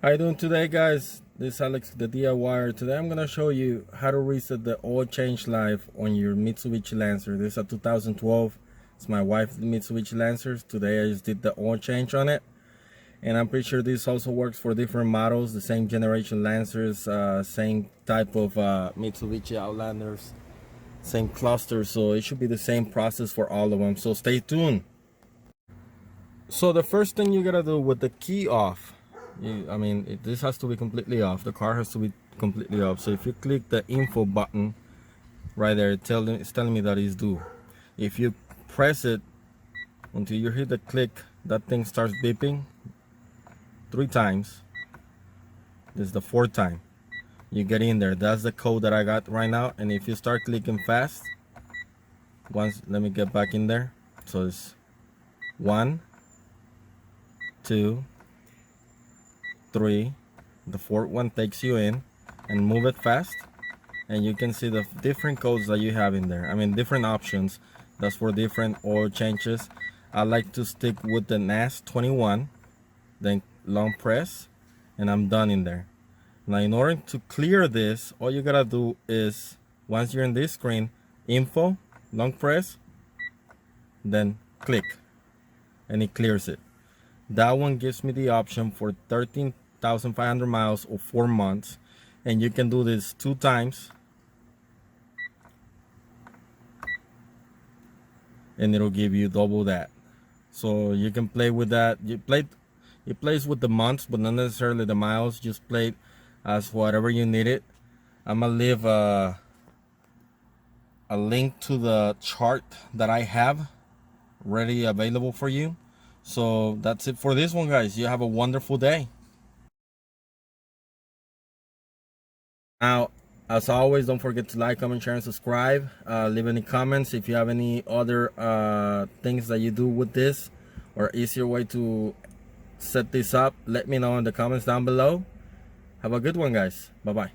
How you doing today, guys? This is Alex, the DIYer. Today I'm gonna show you how to reset the oil change life on your Mitsubishi Lancer. This is a 2012. It's my wife's Mitsubishi Lancer. Today I just did the oil change on it, and I'm pretty sure this also works for different models, the same generation Lancers, same type of Mitsubishi Outlanders, same cluster. So it should be the same process for all of them. So stay tuned. So the first thing you gotta do with the key off. This has to be completely off. The car has to be completely off. So if you click the info button right there, it's telling me that it's due. If you press it until you hit the click, that thing starts beeping 3 times. This is the 4th time. You get in there. That's the code that I got right now. And if you start clicking fast, let me get back in there. So it's 1, 2, 3. The 4th one takes you in, and move it fast, and you can see the different codes that you have in there. Different options. That's for different oil changes. I like to stick with the NAS 21, then long press, and I'm done in there. Now in order to clear this, all you gotta do is, once you're in this screen, info, long press, then click, and it clears it. That one gives me the option for 13,500 miles or 4 months, and you can do this 2 times, and it'll give you double that. So you can play with that. It plays with the months, but not necessarily the miles. Just play it as whatever you need it. I'm gonna leave a link to the chart that I have ready available for you. So that's it for this one, guys. You have a wonderful day. Now, as always, don't forget to like, comment, share, and subscribe. Leave any comments if you have any other things that you do with this, or easier way to set this up. Let me know in the comments down below. Have a good one, guys. Bye bye.